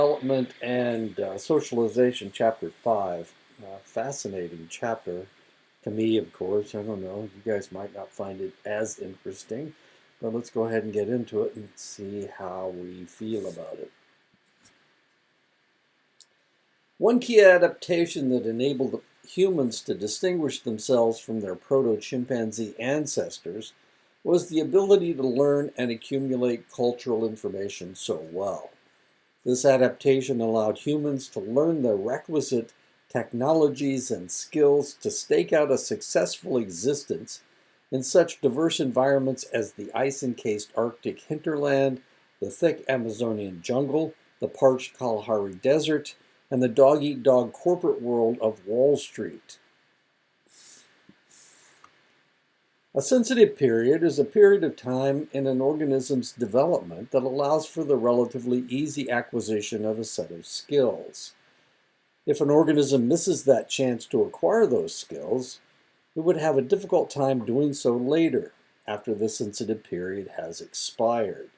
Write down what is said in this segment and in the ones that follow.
Development and Socialization, Chapter 5. Fascinating chapter to me, of course. I don't know. You guys might not find it as interesting, but let's go ahead and get into it and see how we feel about it. One key adaptation that enabled humans to distinguish themselves from their proto-chimpanzee ancestors was the ability to learn and accumulate cultural information so well. This adaptation allowed humans to learn the requisite technologies and skills to stake out a successful existence in such diverse environments as the ice-encased Arctic hinterland, the thick Amazonian jungle, the parched Kalahari Desert, and the dog-eat-dog corporate world of Wall Street. A sensitive period is a period of time in an organism's development that allows for the relatively easy acquisition of a set of skills. If an organism misses that chance to acquire those skills, it would have a difficult time doing so later, after the sensitive period has expired.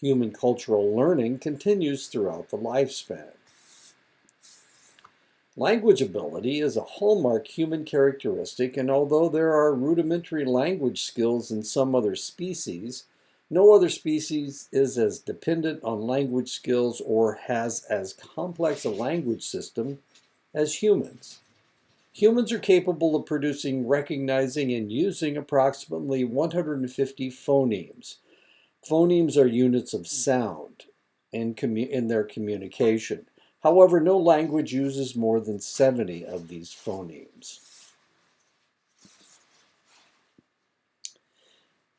Human cultural learning continues throughout the lifespan. Language ability is a hallmark human characteristic, and although there are rudimentary language skills in some other species, no other species is as dependent on language skills or has as complex a language system as humans. Humans are capable of producing, recognizing, and using approximately 150 phonemes. Phonemes are units of sound in their communication. However, no language uses more than 70 of these phonemes.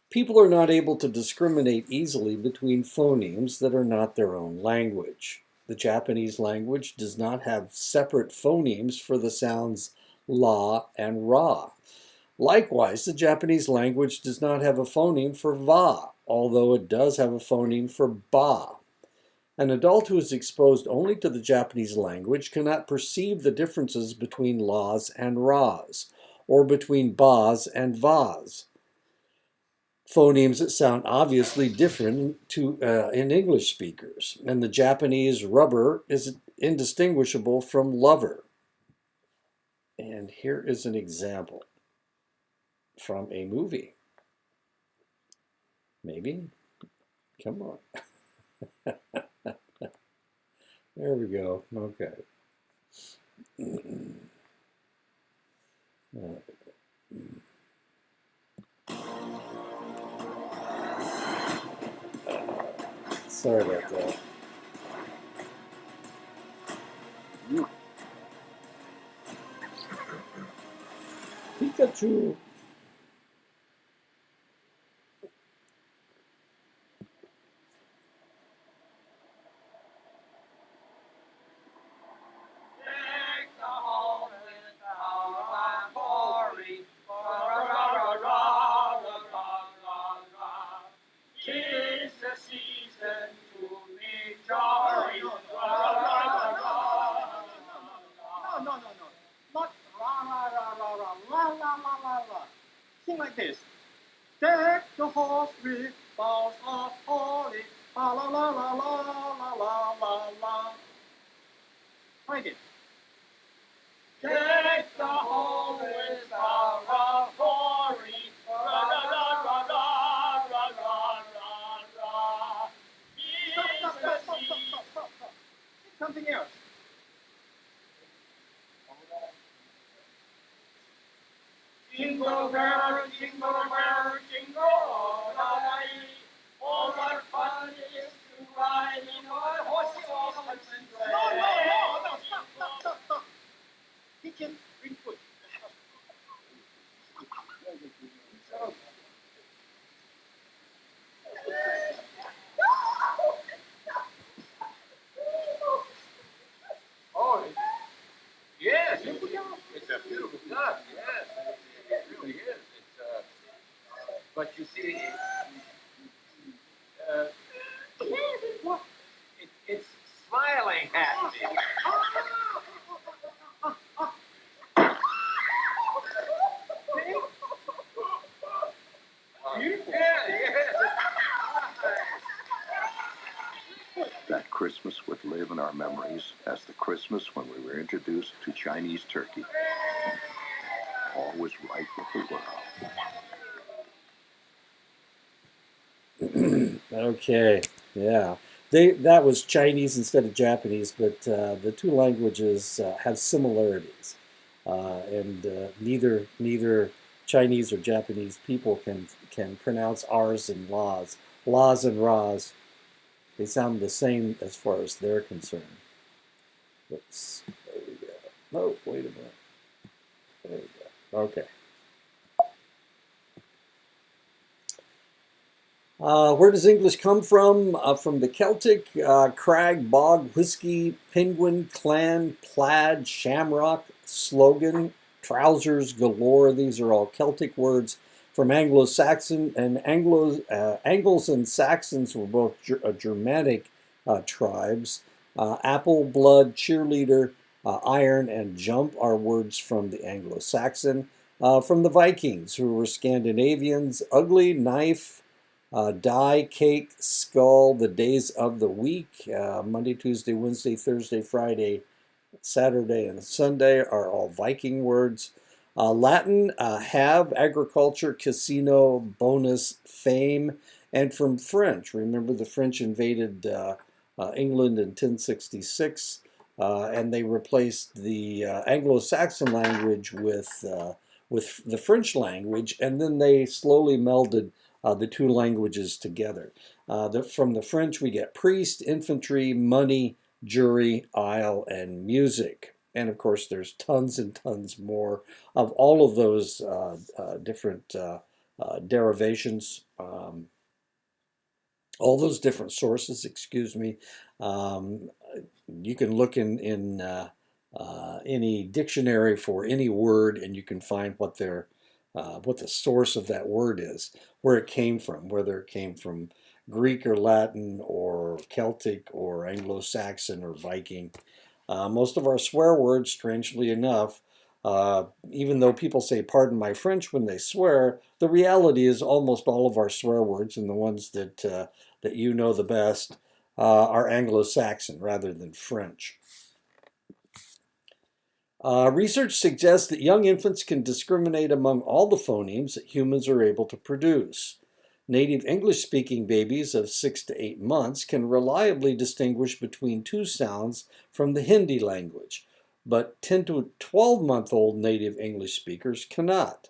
People are not able to discriminate easily between phonemes that are not their own language. The Japanese language does not have separate phonemes for the sounds la and ra. Likewise, the Japanese language does not have a phoneme for va, although it does have a phoneme for ba. An adult who is exposed only to the Japanese language cannot perceive the differences between las and ras, or between bas and vas. Phonemes that sound obviously different in English speakers, and the Japanese rubber is indistinguishable from lover. And here is an example from a movie. Maybe? Come on. There we go. Okay. Sorry about that. Pikachu. Sing like this. Deck the halls with boughs of holly. La la la la la la la la la. Try again. Deck the hall with boughs of holly. Ra ra ra ra ra ra ra ra ra. Stop. Something else. Jingle bell, jingle all the way. All the fun is to ride in a horse open sleigh. No, stop. Kitchen, bring food. Oh, yes, it's a beautiful duck, yes, it really is. It's, but you see, it's smiling at me. That Christmas with Liv and our memories as the Christmas when we were introduced to Chinese turkey. All was right with the world. Okay, yeah. That was Chinese instead of Japanese, but the two languages have similarities, and neither Chinese or Japanese people can pronounce R's and La's. La's and Ra's, they sound the same as far as they're concerned. Oops, there we go. Oh, wait a minute. There we go. Okay. Where does English come from? From the Celtic, crag, bog, whiskey, penguin, clan, plaid, shamrock, slogan, trousers galore. These are all Celtic words. From Anglo-Saxon, and Angles and Saxons were both Germanic tribes. Apple, blood, cheerleader, iron, and jump are words from the Anglo-Saxon. From the Vikings, who were Scandinavians, ugly, knife, die, cake, skull, the days of the week, Monday, Tuesday, Wednesday, Thursday, Friday, Saturday, and Sunday are all Viking words. Latin, have, agriculture, casino, bonus, fame. And from French, remember the French invaded England in 1066, and they replaced the Anglo-Saxon language with the French language, and then they slowly melded the two languages together. From the French, we get priest, infantry, money, jury, aisle, and music. And of course, there's tons and tons more of all of those different derivations, all those different sources, excuse me. You can look in any dictionary for any word, and you can find what the source of that word is, where it came from, whether it came from Greek or Latin or Celtic or Anglo-Saxon or Viking. Most of our swear words, strangely enough, even though people say pardon my French when they swear, the reality is almost all of our swear words, and the ones that you know the best, are Anglo-Saxon rather than French. Research suggests that young infants can discriminate among all the phonemes that humans are able to produce. Native English-speaking babies of 6 to 8 months can reliably distinguish between two sounds from the Hindi language, but 10 to 12-month-old native English speakers cannot.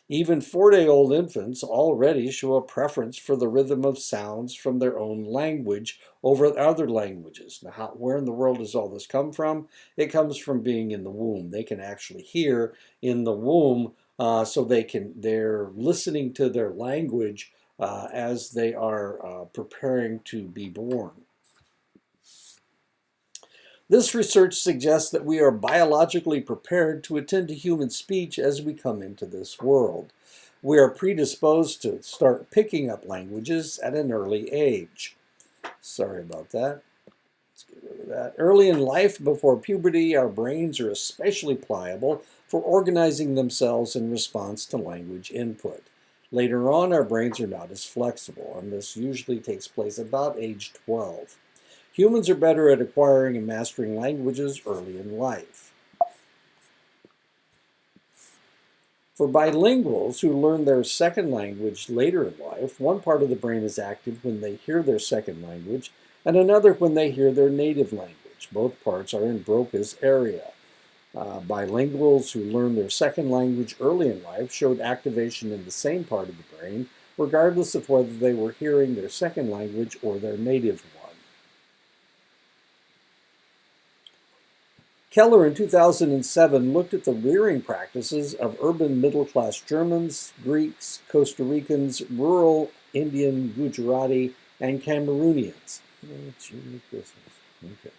Even 4-day-old infants already show a preference for the rhythm of sounds from their own language over other languages. Now, where in the world does all this come from? It comes from being in the womb. They can actually hear in the womb, so they're listening to their language as they are preparing to be born. This research suggests that we are biologically prepared to attend to human speech as we come into this world. We are predisposed to start picking up languages at an early age. Sorry about that. Let's get rid of that. Early in life, before puberty, our brains are especially pliable for organizing themselves in response to language input. Later on, our brains are not as flexible, and this usually takes place about age 12. Humans are better at acquiring and mastering languages early in life. For bilinguals who learn their second language later in life, one part of the brain is active when they hear their second language, and another when they hear their native language. Both parts are in Broca's area. Bilinguals who learn their second language early in life showed activation in the same part of the brain, regardless of whether they were hearing their second language or their native one. Keller in 2007 looked at the rearing practices of urban middle-class Germans, Greeks, Costa Ricans, rural Indian, Gujarati, and Cameroonians. Okay.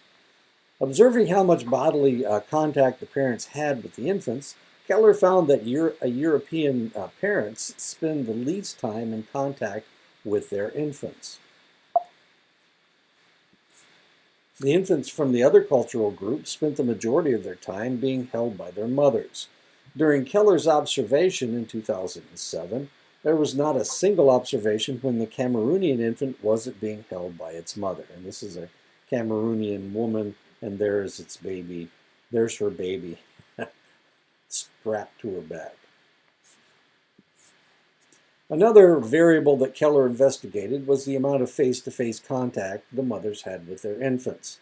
Observing how much bodily contact the parents had with the infants, Keller found that European parents spend the least time in contact with their infants. The infants from the other cultural groups spent the majority of their time being held by their mothers. During Keller's observation in 2007, there was not a single observation when the Cameroonian infant wasn't being held by its mother. And this is a Cameroonian woman and there's its baby. There's her baby strapped to her back. Another variable that Keller investigated was the amount of face-to-face contact the mothers had with their infants.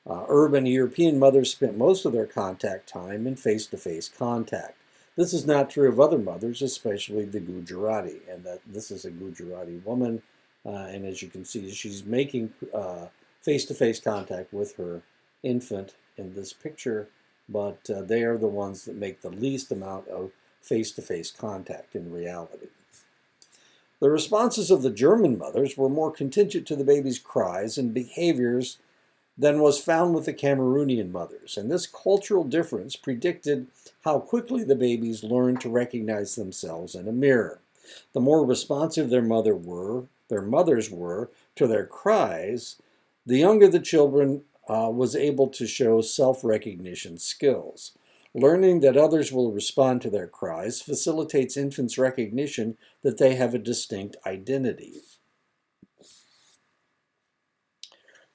Urban European mothers spent most of their contact time in face-to-face contact. This is not true of other mothers, especially the Gujarati, and that this is a Gujarati woman, and as you can see, she's making face-to-face contact with her infant in this picture, but they are the ones that make the least amount of face-to-face contact in reality. The responses of the German mothers were more contingent to the baby's cries and behaviors than was found with the Cameroonian mothers, and this cultural difference predicted how quickly the babies learned to recognize themselves in a mirror. The more responsive their mothers were to their cries, the younger the children was able to show self-recognition skills. Learning that others will respond to their cries facilitates infants' recognition that they have a distinct identity.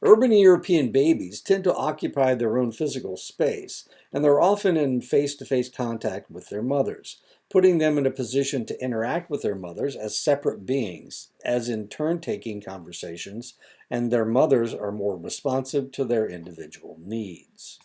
Urban European babies tend to occupy their own physical space, and they're often in face-to-face contact with their mothers, putting them in a position to interact with their mothers as separate beings, as in turn-taking conversations, and their mothers are more responsive to their individual needs.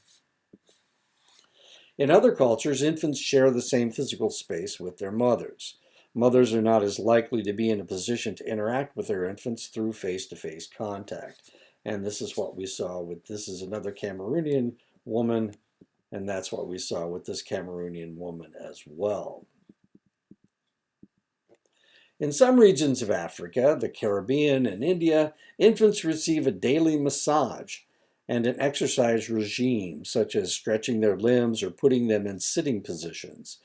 In other cultures, infants share the same physical space with their mothers. Mothers are not as likely to be in a position to interact with their infants through face-to-face contact. And this is what we saw with, this is another Cameroonian woman, and that's what we saw with this Cameroonian woman as well. In some regions of Africa, the Caribbean, and India, infants receive a daily massage and an exercise regime, such as stretching their limbs or putting them in sitting positions.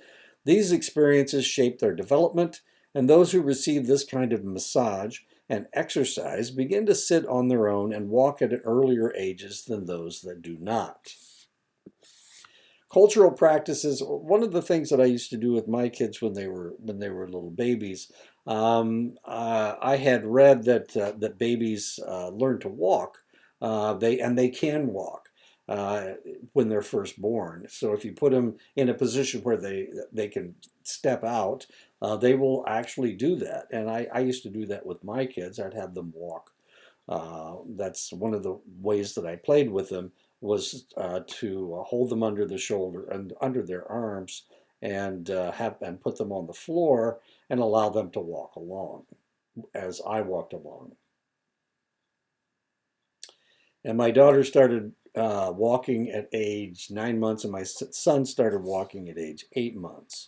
These experiences shape their development, and those who receive this kind of massage and exercise begin to sit on their own and walk at earlier ages than those that do not. Cultural practices, one of the things that I used to do with my kids when they were little babies, I had read that babies learn to walk, they can walk when they're first born. So if you put them in a position where they can step out, they will actually do that. And I used to do that with my kids. I'd have them walk. That's one of the ways that I played with them, was to hold them under the shoulder and under their arms, and put them on the floor and allow them to walk along as I walked along. And my daughter started walking at age 9 months, and my son started walking at age 8 months.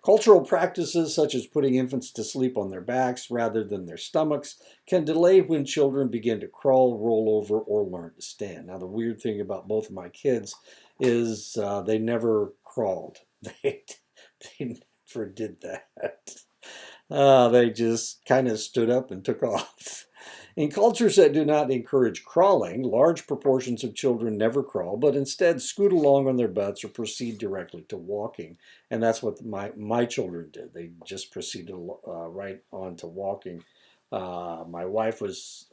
Cultural practices such as putting infants to sleep on their backs rather than their stomachs can delay when children begin to crawl, roll over, or learn to stand. Now, the weird thing about both of my kids is they never crawled. They never did that. They just kind of stood up and took off. In cultures that do not encourage crawling, large proportions of children never crawl, but instead scoot along on their butts or proceed directly to walking. And that's what my children did. They just proceeded right on to walking. My wife was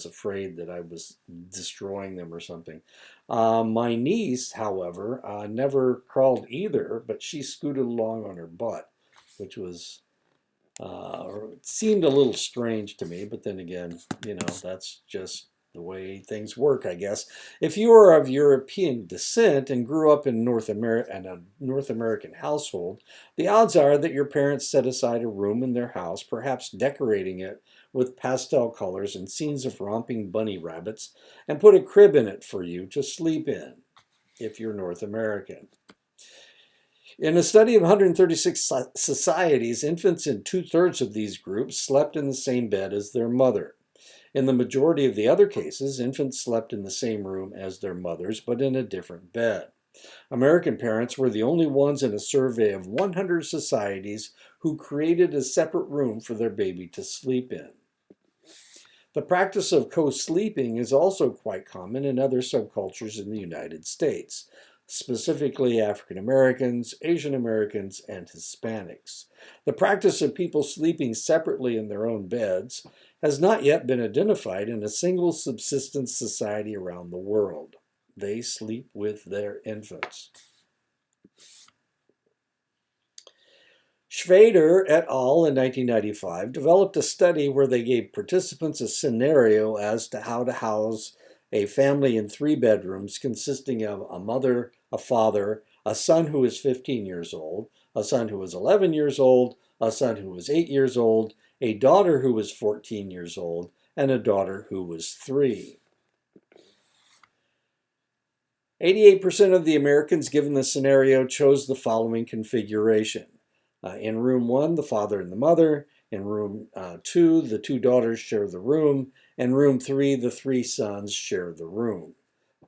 afraid that I was destroying them or something. My niece, however, never crawled either, but she scooted along on her butt, which was it seemed a little strange to me, but then again, that's just the way things work, I guess. If you are of European descent and grew up in a North American household, the odds are that your parents set aside a room in their house, perhaps decorating it with pastel colors and scenes of romping bunny rabbits, and put a crib in it for you to sleep in, if you're North American. In a study of 136 societies, infants in 2/3 of these groups slept in the same bed as their mother. In the majority of the other cases, infants slept in the same room as their mothers, but in a different bed. American parents were the only ones in a survey of 100 societies who created a separate room for their baby to sleep in. The practice of co-sleeping is also quite common in other subcultures in the United States, specifically African Americans, Asian Americans, and Hispanics. The practice of people sleeping separately in their own beds has not yet been identified in a single subsistence society around the world. They sleep with their infants. Schrader et al. In 1995 developed a study where they gave participants a scenario as to how to house a family in 3 bedrooms consisting of a mother, a father, a son who is 15 years old, a son who was 11 years old, a son who was 8 years old, a daughter who was 14 years old, and a daughter who was 3. 88% of the Americans given the scenario chose the following configuration. In room 1, the father and the mother. In room 2, the 2 daughters share the room. In room 3, the 3 sons share the room.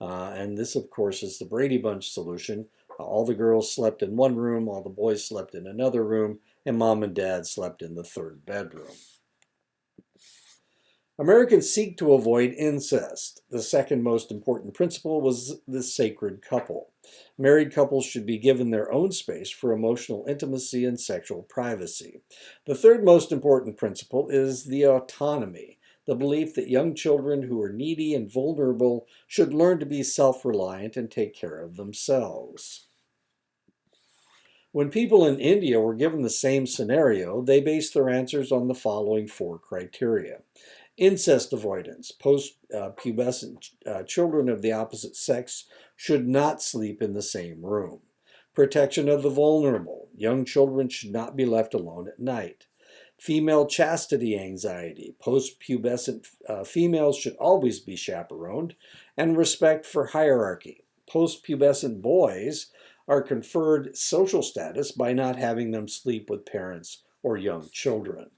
And this, of course, is the Brady Bunch solution. All the girls slept in one room, all the boys slept in another room, and mom and dad slept in the 3rd bedroom. Americans seek to avoid incest. The second most important principle was the sacred couple. Married couples should be given their own space for emotional intimacy and sexual privacy. The third most important principle is the autonomy, the belief that young children who are needy and vulnerable should learn to be self-reliant and take care of themselves. When people in India were given the same scenario, they based their answers on the following 4 criteria. Incest avoidance. Post-pubescent children of the opposite sex should not sleep in the same room. Protection of the vulnerable. Young children should not be left alone at night. Female chastity anxiety. Post-pubescent females should always be chaperoned. And respect for hierarchy. Post-pubescent boys are conferred social status by not having them sleep with parents or young children.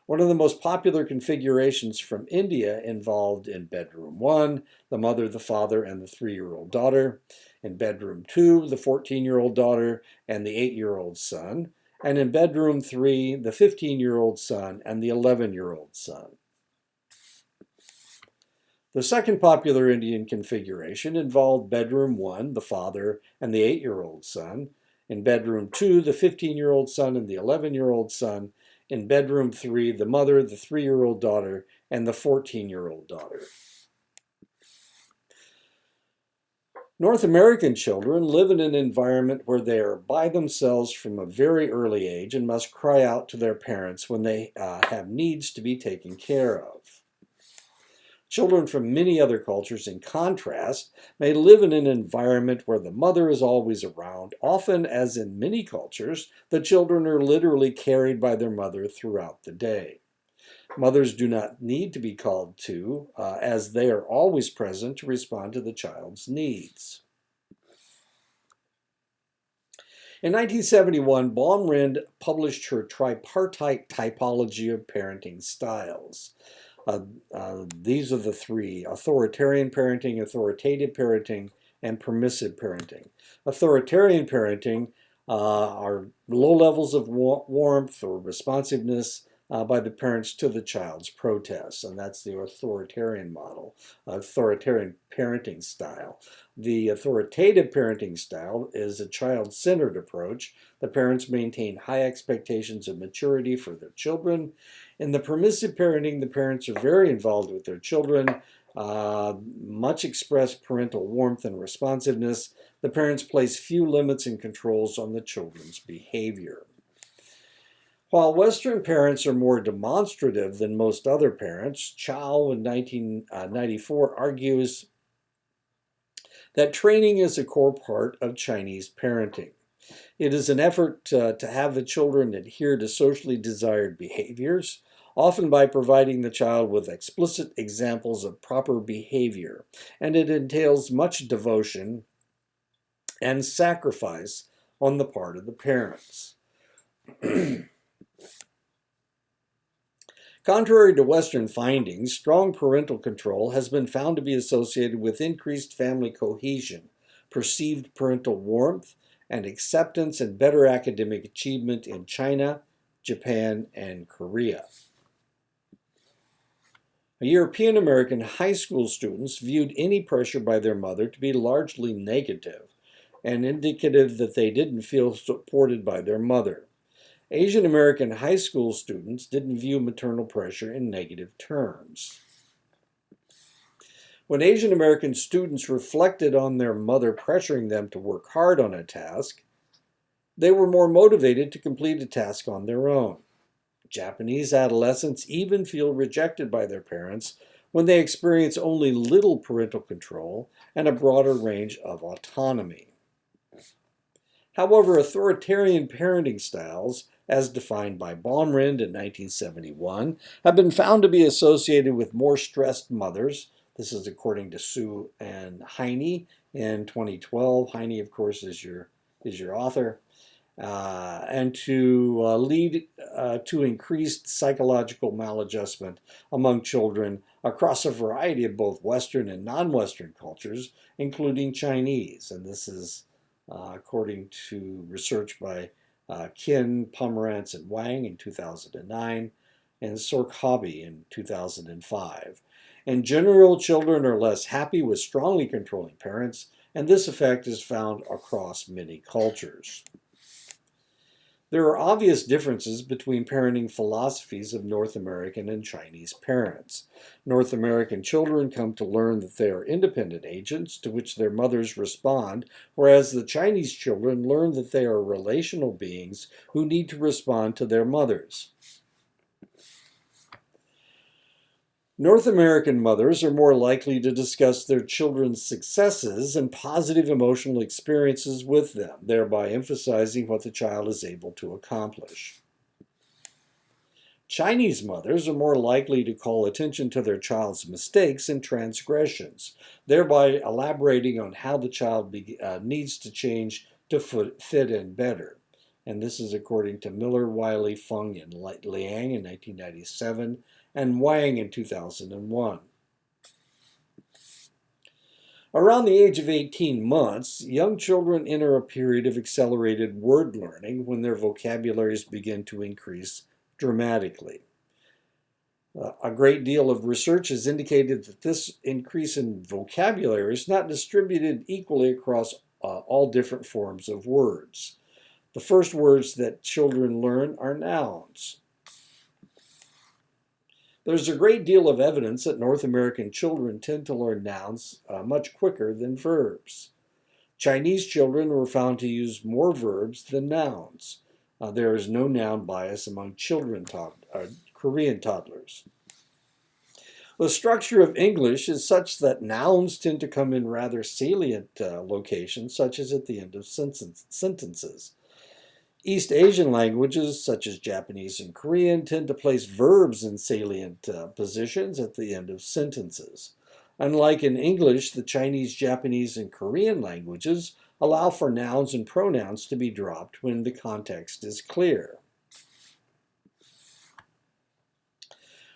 One of the most popular configurations from India involved in bedroom 1, the mother, the father, and the 3-year-old daughter. In bedroom 2, the 14-year-old daughter and the 8-year-old son. And in bedroom 3, the 15-year-old son and the 11-year-old son. The second popular Indian configuration involved bedroom 1, the father and the 8-year-old son. In bedroom 2, the 15-year-old son and the 11-year-old son. In bedroom 3, the mother, the 3-year-old daughter, and the 14-year-old daughter. North American children live in an environment where they are by themselves from a very early age and must cry out to their parents when they have needs to be taken care of. Children from many other cultures, in contrast, may live in an environment where the mother is always around. Often, as in many cultures, the children are literally carried by their mother throughout the day. Mothers do not need to be called to, as they are always present to respond to the child's needs. In 1971, Baumrind published her tripartite typology of parenting styles. These are the 3: authoritarian parenting, authoritative parenting, and permissive parenting. Authoritarian parenting are low levels of warmth or responsiveness by the parents to the child's protests, and that's the authoritarian model, authoritarian parenting style. The authoritative parenting style is a child-centered approach. The parents maintain high expectations of maturity for their children. In the permissive parenting, the parents are very involved with their children, much express parental warmth and responsiveness. The parents place few limits and controls on the children's behavior. While Western parents are more demonstrative than most other parents, Chow in 1994 argues that training is a core part of Chinese parenting. It is an effort to have the children adhere to socially desired behaviors, often by providing the child with explicit examples of proper behavior, and it entails much devotion and sacrifice on the part of the parents. Contrary to Western findings, strong parental control has been found to be associated with increased family cohesion, perceived parental warmth, and acceptance and better academic achievement in China, Japan, and Korea. European American high school students viewed any pressure by their mother to be largely negative and indicative that they didn't feel supported by their mother. Asian American high school students didn't view maternal pressure in negative terms. When Asian American students reflected on their mother pressuring them to work hard on a task, they were more motivated to complete a task on their own. Japanese adolescents even feel rejected by their parents when they experience only little parental control and a broader range of autonomy. However, authoritarian parenting styles, as defined by Baumrind in 1971, have been found to be associated with more stressed mothers. This is according to Su and Heine in 2012. Heine, of course, is your author. And to lead to increased psychological maladjustment among children across a variety of both Western and non-Western cultures, including Chinese. And this is according to research by Qin, Pomerantz, and Wang in 2009, and Sork-Hobby in 2005. In general, children are less happy with strongly controlling parents, and this effect is found across many cultures. There are obvious differences between parenting philosophies of North American and Chinese parents. North American children come to learn that they are independent agents to which their mothers respond, whereas the Chinese children learn that they are relational beings who need to respond to their mothers. North American mothers are more likely to discuss their children's successes and positive emotional experiences with them, thereby emphasizing what the child is able to accomplish. Chinese mothers are more likely to call attention to their child's mistakes and transgressions, thereby elaborating on how the child needs to change to fit in better. And this is according to Miller, Wiley, Fung, and Liang in 1997, and Wang in 2001. Around the age of 18 months, young children enter a period of accelerated word learning when their vocabularies begin to increase dramatically. A great deal of research has indicated that this increase in vocabulary is not distributed equally across all different forms of words. The first words that children learn are nouns. There's a great deal of evidence that North American children tend to learn nouns much quicker than verbs. Chinese children were found to use more verbs than nouns. There is no noun bias among Korean toddlers. The structure of English is such that nouns tend to come in rather salient locations, such as at the end of sentences. East Asian languages, such as Japanese and Korean, tend to place verbs in salient positions at the end of sentences. Unlike in English, the Chinese, Japanese, and Korean languages allow for nouns and pronouns to be dropped when the context is clear.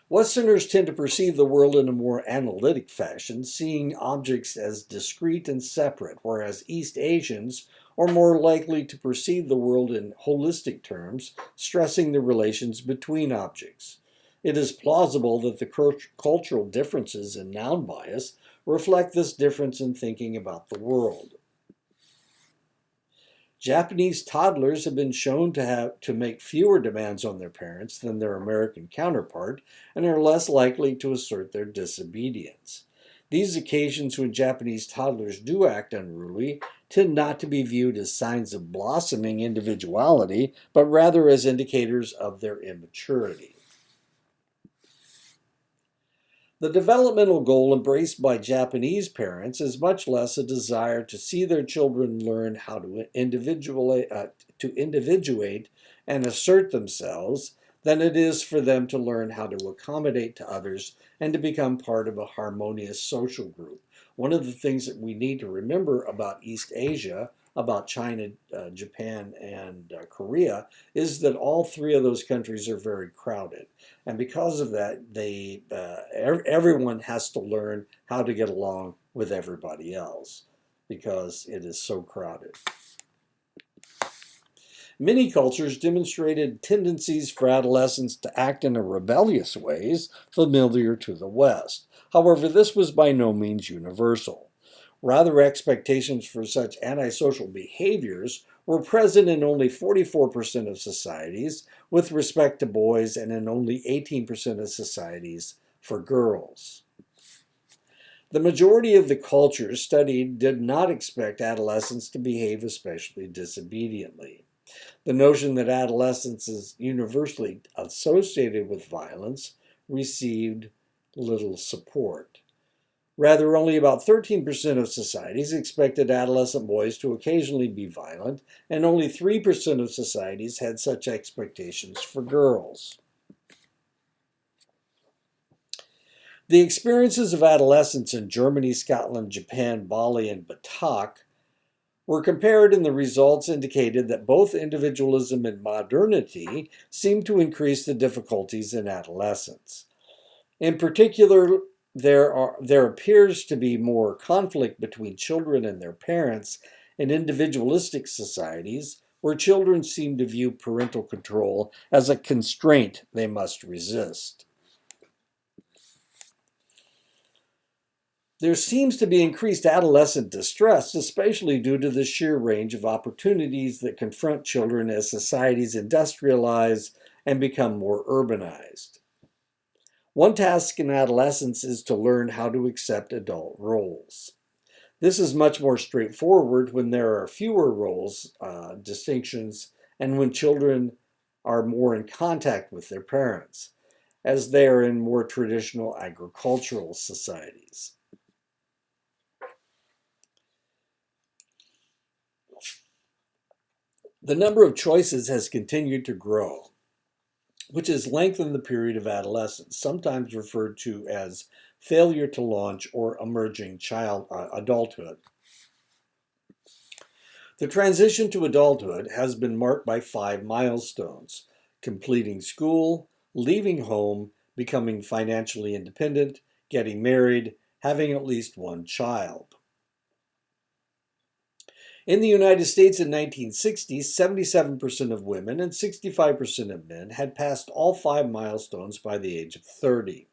Westerners tend to perceive the world in a more analytic fashion, seeing objects as discrete and separate, whereas East Asians are more likely to perceive the world in holistic terms, stressing the relations between objects. It is plausible that the cultural differences in noun bias reflect this difference in thinking about the world. Japanese toddlers have been shown to make fewer demands on their parents than their American counterpart and are less likely to assert their disobedience. These occasions when Japanese toddlers do act unruly tend not to be viewed as signs of blossoming individuality, but rather as indicators of their immaturity. The developmental goal embraced by Japanese parents is much less a desire to see their children learn how to individuate and assert themselves than it is for them to learn how to accommodate to others and to become part of a harmonious social group. One of the things that we need to remember about East Asia, about China, Japan, and Korea, is that all three of those countries are very crowded. And because of that, everyone has to learn how to get along with everybody else because it is so crowded. Many cultures demonstrated tendencies for adolescents to act in rebellious ways familiar to the West. However, this was by no means universal. Rather, expectations for such antisocial behaviors were present in only 44% of societies with respect to boys and in only 18% of societies for girls. The majority of the cultures studied did not expect adolescents to behave especially disobediently. The notion that adolescence is universally associated with violence received little support. Rather, only about 13% of societies expected adolescent boys to occasionally be violent, and only 3% of societies had such expectations for girls. The experiences of adolescence in Germany, Scotland, Japan, Bali, and Batak were compared, and the results indicated that both individualism and modernity seemed to increase the difficulties in adolescence. In particular, there appears to be more conflict between children and their parents in individualistic societies where children seem to view parental control as a constraint they must resist. There seems to be increased adolescent distress, especially due to the sheer range of opportunities that confront children as societies industrialize and become more urbanized. One task in adolescence is to learn how to accept adult roles. This is much more straightforward when there are fewer roles, distinctions, and when children are more in contact with their parents, as they are in more traditional agricultural societies. The number of choices has continued to grow, which has lengthened the period of adolescence, sometimes referred to as failure to launch or emerging adulthood. The transition to adulthood has been marked by 5 milestones: completing school, leaving home, becoming financially independent, getting married, having at least one child. In the United States in 1960, 77% of women and 65% of men had passed all 5 milestones by the age of 30.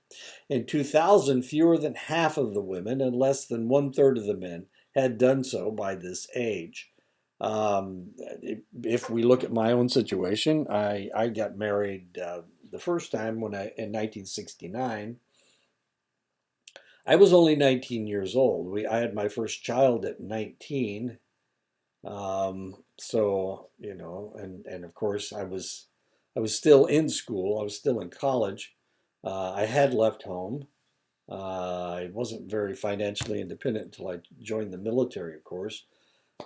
In 2000, fewer than half of the women and less than 1/3 of the men had done so by this age. If we look at my own situation, I got married the first time in 1969. I was only 19 years old. I had my first child at 19. So, and of course I was still in school. I was still in college. I had left home. I wasn't very financially independent until I joined the military, of course.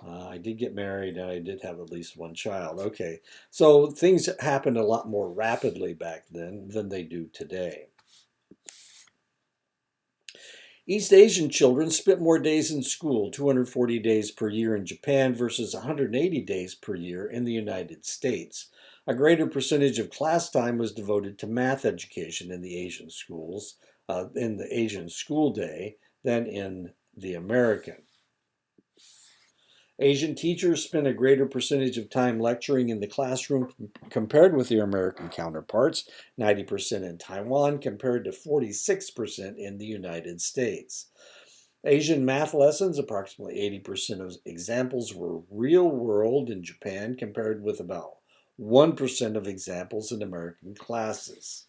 I did get married and I did have at least one child. Okay, so things happened a lot more rapidly back then than they do today. East Asian children spent more days in school, 240 days per year in Japan versus 180 days per year in the United States. A greater percentage of class time was devoted to math education in the Asian schools, in the Asian school day, than in the American. Asian teachers spent a greater percentage of time lecturing in the classroom compared with their American counterparts, 90% in Taiwan compared to 46% in the United States. Asian math lessons, approximately 80% of examples were real world in Japan compared with about 1% of examples in American classes.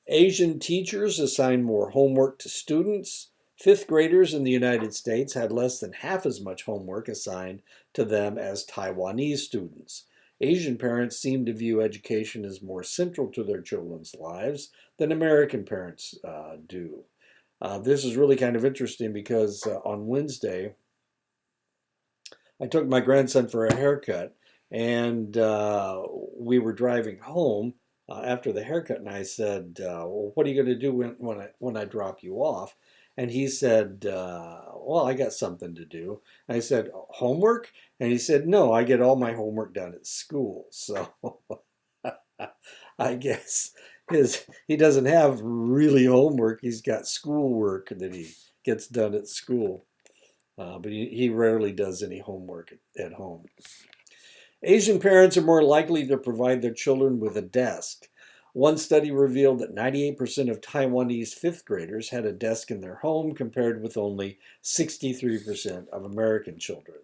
Asian teachers assigned more homework to students. 5th graders in the United States had less than half as much homework assigned to them as Taiwanese students. Asian parents seem to view education as more central to their children's lives than American parents do. This is really kind of interesting because on Wednesday, I took my grandson for a haircut, and we were driving home after the haircut, and I said, well, what are you going to do when I drop you off? And he said, well, I got something to do. And I said, homework? And he said, no, I get all my homework done at school. So I guess he doesn't have really homework. He's got schoolwork that he gets done at school. But he rarely does any homework at home. Asian parents are more likely to provide their children with a desk. One study revealed that 98% of Taiwanese fifth graders had a desk in their home, compared with only 63% of American children.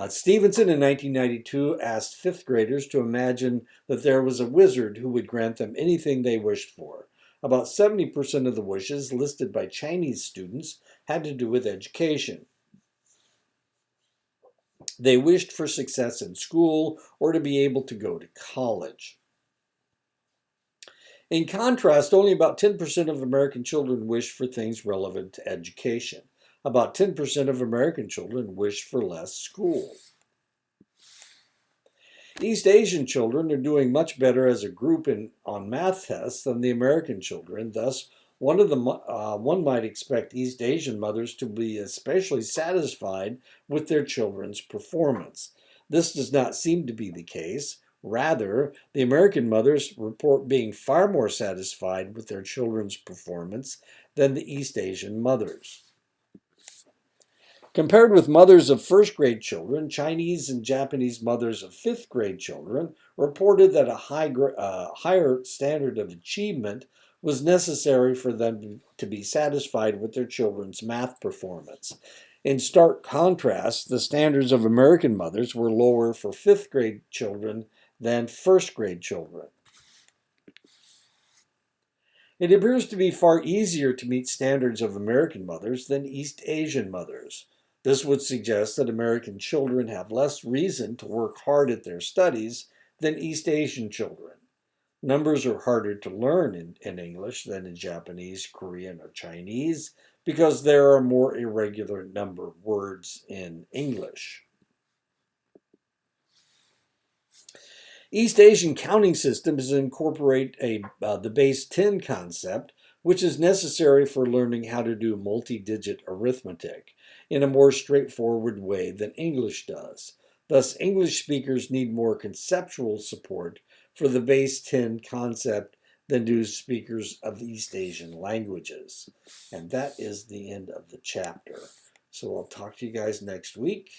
Stevenson in 1992 asked fifth graders to imagine that there was a wizard who would grant them anything they wished for. About 70% of the wishes listed by Chinese students had to do with education. They wished for success in school or to be able to go to college. In contrast, only about 10% of American children wish for things relevant to education. About 10% of American children wish for less school. East Asian children are doing much better as a group on math tests than the American children. Thus, one might expect East Asian mothers to be especially satisfied with their children's performance. This does not seem to be the case. Rather, the American mothers report being far more satisfied with their children's performance than the East Asian mothers. Compared with mothers of first grade children, Chinese and Japanese mothers of fifth grade children reported that a higher standard of achievement was necessary for them to be satisfied with their children's math performance. In stark contrast, the standards of American mothers were lower for fifth grade children than first grade children. It appears to be far easier to meet standards of American mothers than East Asian mothers. This would suggest that American children have less reason to work hard at their studies than East Asian children. Numbers are harder to learn in English than in Japanese, Korean, or Chinese because there are more irregular number of words in English. East Asian counting systems incorporate the base 10 concept, which is necessary for learning how to do multi-digit arithmetic in a more straightforward way than English does. Thus, English speakers need more conceptual support for the base 10 concept than do speakers of East Asian languages. And that is the end of the chapter. So I'll talk to you guys next week.